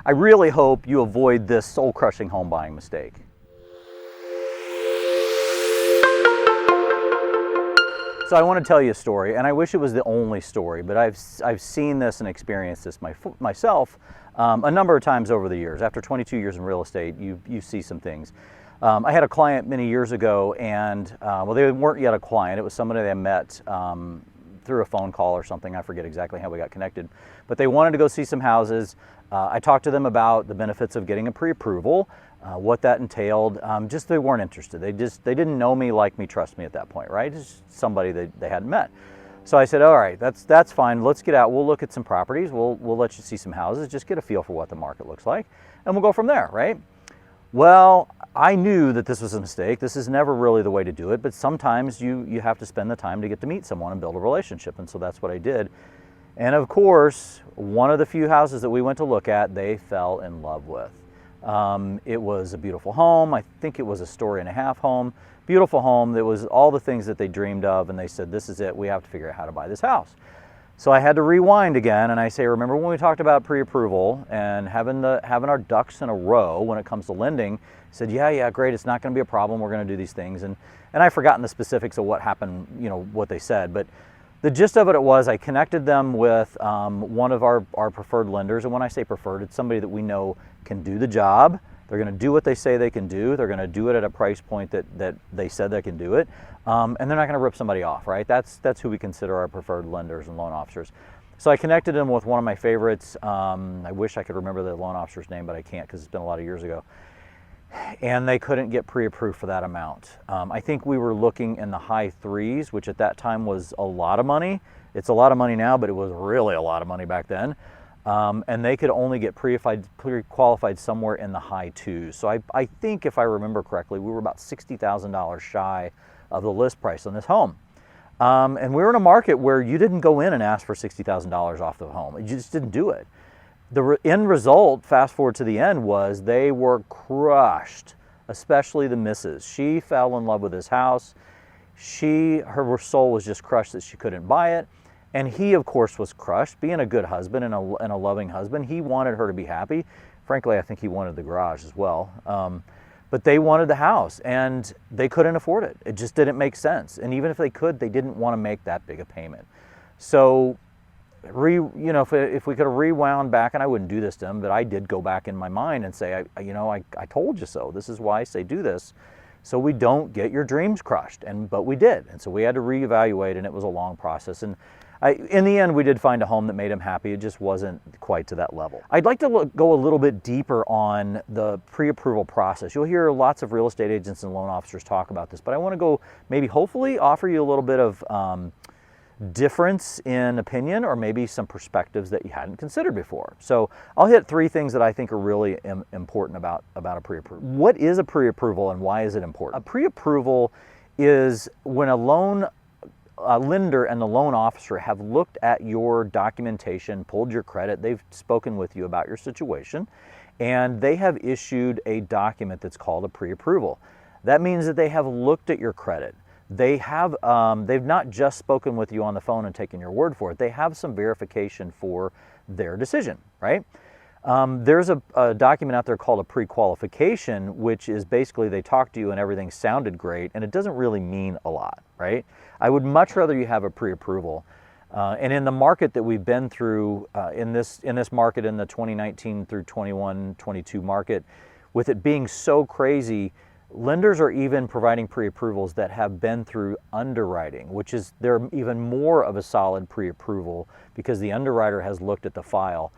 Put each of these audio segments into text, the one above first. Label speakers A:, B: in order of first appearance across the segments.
A: I really hope you avoid this soul-crushing home buying mistake. So I want to tell you a story, and I wish it was the only story, but I've seen this and experienced this myself a number of times over the years. After 22 years in real estate, you see some things. I had a client many years ago, and well, they weren't yet a client. It was somebody they met through a phone call or something. I forget exactly how we got connected, but they wanted to go see some houses. I talked to them about the benefits of getting a pre-approval, what that entailed. Just they weren't interested. They didn't know me, like me, trust me at that point, right? It's somebody they hadn't met. So I said, all right, that's fine. Let's get out. We'll look at some properties. We'll let you see some houses. Just get a feel for what the market looks like, and we'll go from there, right? Well, I knew that this was a mistake. This is never really the way to do it, but sometimes you have to spend the time to get to meet someone and build a relationship, and so that's what I did. And of course, one of the few houses that we went to look at, they fell in love with. It was a beautiful home. I think it was a 1.5-story home. Beautiful home. That was all the things that they dreamed of, and they said, this is it. We have to figure out how to buy this house. So I had to rewind again, and I say, remember when we talked about pre-approval and having our ducks in a row when it comes to lending? I said, yeah, great. It's not going to be a problem. We're going to do these things, and I've forgotten the specifics of what happened, what they said, but the gist of it was I connected them with one of our preferred lenders, and when I say preferred, it's somebody that we know can do the job. They're going to do what they say they can do. They're going to do it at a price point that they said they can do it, and they're not going to rip somebody off, right? That's who we consider our preferred lenders and loan officers. So I connected them with one of my favorites. I wish I could remember the loan officer's name, but I can't because it's been a lot of years ago. And they couldn't get pre-approved for that amount. I think we were looking in the high threes, which at that time was a lot of money. It's a lot of money now, but it was really a lot of money back then. And they could only get pre-qualified somewhere in the high twos. So I think if I remember correctly, we were about $60,000 shy of the list price on this home. And we were in a market where you didn't go in and ask for $60,000 off the home. You just didn't do it. The end result, fast forward to the end, was they were crushed, especially the missus. She fell in love with this house. Her soul was just crushed that she couldn't buy it. And he, of course, was crushed. Being a good husband and a loving husband, he wanted her to be happy. Frankly, I think he wanted the garage as well. But they wanted the house, and they couldn't afford it. It just didn't make sense. And even if they could, they didn't want to make that big a payment. So if we could have rewound back, and I wouldn't do this to them, but I did go back in my mind and say, I told you so. This is why I say do this, so we don't get your dreams crushed. But we did, and so we had to reevaluate, and it was a long process. And in the end, we did find a home that made him happy. It just wasn't quite to that level. I'd like to go a little bit deeper on the pre-approval process. You'll hear lots of real estate agents and loan officers talk about this, but I want to go hopefully offer you a little bit of difference in opinion, or maybe some perspectives that you hadn't considered before. So I'll hit 3 things that I think are really important about a pre-approval. What is a pre-approval and why is it important? A pre-approval is when a lender and the loan officer have looked at your documentation, pulled your credit, they've spoken with you about your situation, and they have issued a document that's called a pre-approval. That means that they have looked at your credit. They've not just spoken with you on the phone and taken your word for it. They have some verification for their decision, right? There's a document out there called a pre-qualification, which is basically they talked to you and everything sounded great, and it doesn't really mean a lot, right? I would much rather you have a pre-approval. And in the market that we've been through, in this market, in the 2019 through 21, 22 market, with it being so crazy, lenders are even providing pre-approvals that have been through underwriting, which is they're even more of a solid pre-approval because the underwriter has looked at the file.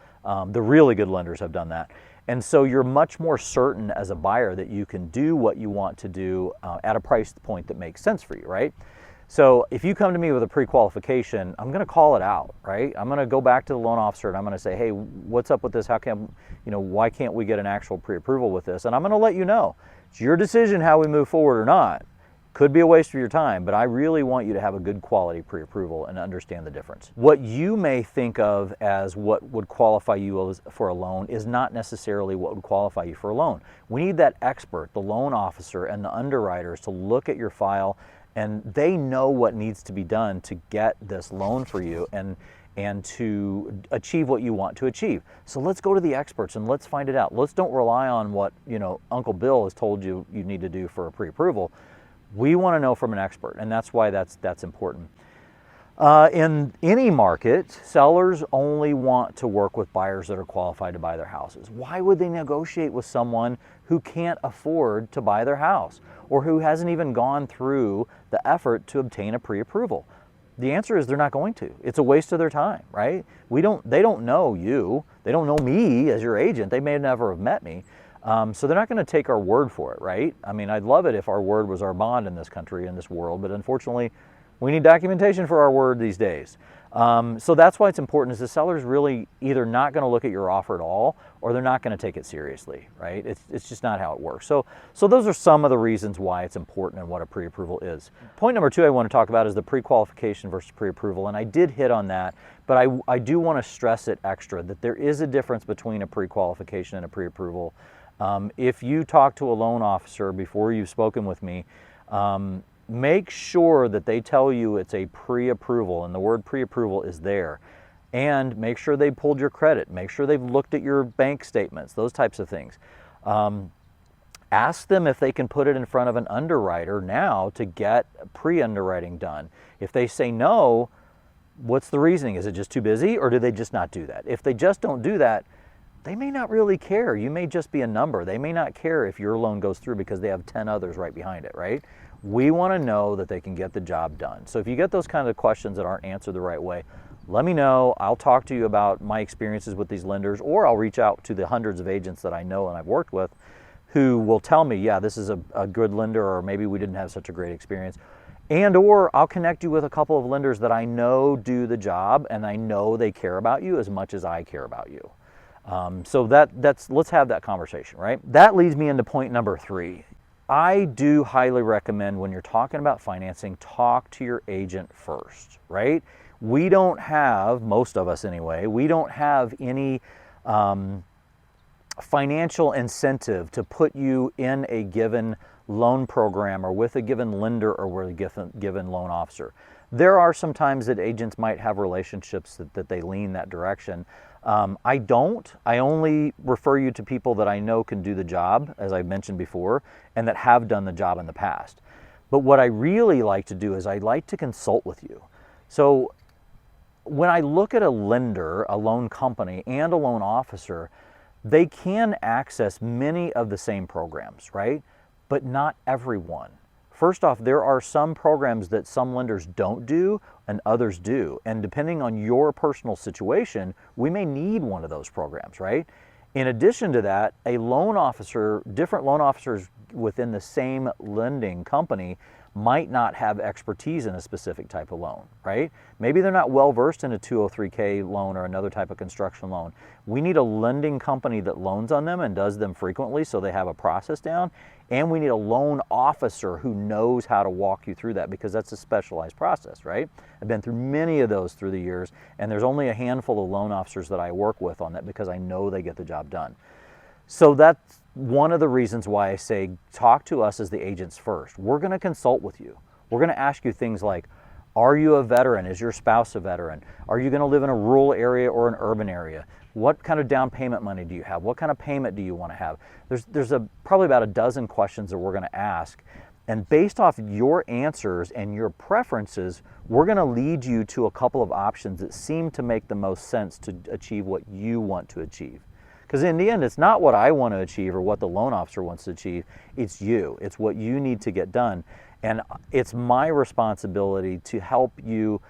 A: The really good lenders have done that. And so you're much more certain as a buyer that you can do what you want to do at a price point that makes sense for you, right? So if you come to me with a pre-qualification, I'm going to call it out, right? I'm going to go back to the loan officer and I'm going to say, hey, what's up with this? Why can't we get an actual pre-approval with this? And I'm going to let you know. It's your decision how we move forward or not. Could be a waste of your time, but I really want you to have a good quality pre-approval and understand the difference. What you may think of as what would qualify you for a loan is not necessarily what would qualify you for a loan. We need that expert, the loan officer and the underwriters, to look at your file, and they know what needs to be done to get this loan for you. And and to achieve what you want to achieve. So let's go to the experts and let's find it out. Let's don't rely on what, Uncle Bill has told you need to do for a pre-approval. We want to know from an expert, and that's why that's important. In any market, sellers only want to work with buyers that are qualified to buy their houses. Why would they negotiate with someone who can't afford to buy their house or who hasn't even gone through the effort to obtain a pre-approval? The answer is they're not going to. It's a waste of their time, right? They don't know you. They don't know me as your agent. They may never have met me. So they're not going to take our word for it, right? I mean, I'd love it if our word was our bond in this country, in this world, but unfortunately, we need documentation for our word these days. So that's why it's important, is the seller's really either not going to look at your offer at all, or they're not going to take it seriously, right? It's just not how it works. So those are some of the reasons why it's important and what a pre-approval is. Point number 2 I want to talk about is the pre-qualification versus pre-approval, and I did hit on that, but I do want to stress it extra, that there is a difference between a pre-qualification and a pre-approval. If you talk to a loan officer before you've spoken with me, make sure that they tell you it's a pre-approval, and the word pre-approval is there. And make sure they pulled your credit. Make sure they've looked at your bank statements, those types of things. Ask them if they can put it in front of an underwriter now to get pre-underwriting done. If they say no, what's the reasoning? Is it just too busy, or do they just not do that? If they just don't do that, they may not really care. You may just be a number. They may not care if your loan goes through because they have 10 others right behind it, right? We want to know that they can get the job done. So if you get those kind of questions that aren't answered the right way, let me know. I'll talk to you about my experiences with these lenders, or I'll reach out to the hundreds of agents that I know and I've worked with who will tell me, yeah, this is a good lender, or maybe we didn't have such a great experience. And or I'll connect you with a couple of lenders that I know do the job and I know they care about you as much as I care about you. So let's have that conversation, right? That leads me into point number 3. I do highly recommend, when you're talking about financing, talk to your agent first, right? We don't have, most of us anyway, we don't have any financial incentive to put you in a given loan program or with a given lender or with a given loan officer. There are some times that agents might have relationships that they lean that direction. I don't. I only refer you to people that I know can do the job, as I mentioned before, and that have done the job in the past. But what I really like to do is I like to consult with you. So when I look at a lender, a loan company, and a loan officer, they can access many of the same programs, right? But not everyone. First off, there are some programs that some lenders don't do and others do. And depending on your personal situation, we may need one of those programs, right? In addition to that, different loan officers within the same lending company might not have expertise in a specific type of loan, right? Maybe they're not well versed in a 203K loan or another type of construction loan. We need a lending company that loans on them and does them frequently so they have a process down. And we need a loan officer who knows how to walk you through that, because that's a specialized process, right? I've been through many of those through the years, and there's only a handful of loan officers that I work with on that because I know they get the job done. So that's one of the reasons why I say talk to us as the agents first. We're going to consult with you. We're going to ask you things like, are you a veteran? Is your spouse a veteran? Are you going to live in a rural area or an urban area? What kind of down payment money do you have? What kind of payment do you want to have? There's probably about a dozen questions that we're going to ask. And based off your answers and your preferences, we're going to lead you to a couple of options that seem to make the most sense to achieve what you want to achieve. Because in the end, it's not what I want to achieve or what the loan officer wants to achieve. It's you. It's what you need to get done. And it's my responsibility to help you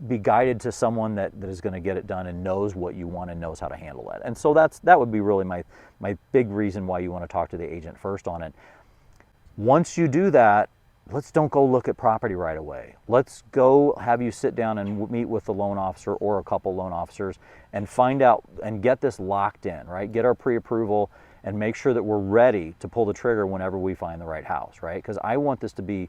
A: be guided to someone that is going to get it done and knows what you want and knows how to handle that. And so that would be really my big reason why you want to talk to the agent first on it. Once you do that, don't go look at property right away. Let's go have you sit down and meet with the loan officer or a couple loan officers and find out and get this locked in, right? Get our pre-approval and make sure that we're ready to pull the trigger whenever we find the right house, right? Because I want this to be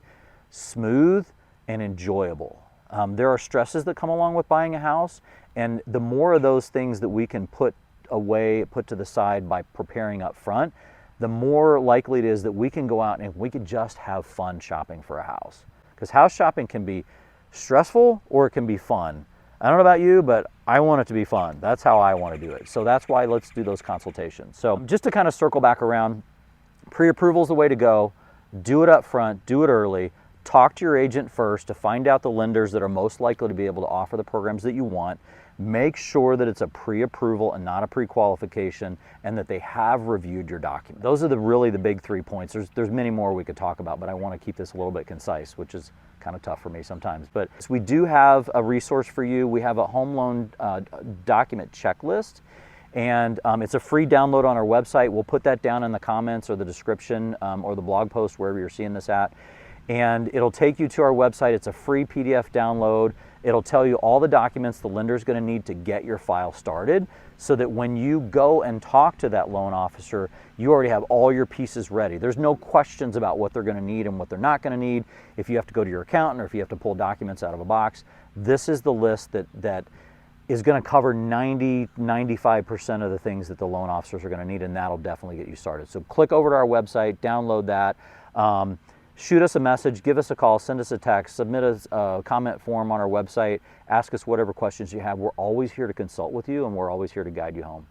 A: smooth and enjoyable. There are stresses that come along with buying a house, and the more of those things that we can put to the side by preparing up front, the more likely it is that we can go out and we can just have fun shopping for a house. Because house shopping can be stressful or it can be fun. I don't know about you, but I want it to be fun. That's how I want to do it. So that's why let's do those consultations. So just to kind of circle back around, pre-approval is the way to go. Do it up front, do it early. Talk to your agent first to find out the lenders that are most likely to be able to offer the programs that you want. Make sure that it's a pre-approval and not a pre-qualification, and that they have reviewed your document. Those are really the big 3 points. There's many more we could talk about, but I want to keep this a little bit concise, which is kind of tough for me sometimes. But we do have a resource for you. We have a home loan document checklist, and it's a free download on our website. We'll put that down in the comments or the description or the blog post, wherever you're seeing this at. And it'll take you to our website. It's a free PDF download. It'll tell you all the documents the lender's going to need to get your file started, so that when you go and talk to that loan officer, you already have all your pieces ready. There's no questions about what they're going to need and what they're not going to need. If you have to go to your accountant or if you have to pull documents out of a box, this is the list that is going to cover 95% of the things that the loan officers are going to need, and that'll definitely get you started. So click over to our website, download that. Shoot us a message, give us a call, send us a text, submit a comment form on our website, ask us whatever questions you have. We're always here to consult with you, and we're always here to guide you home.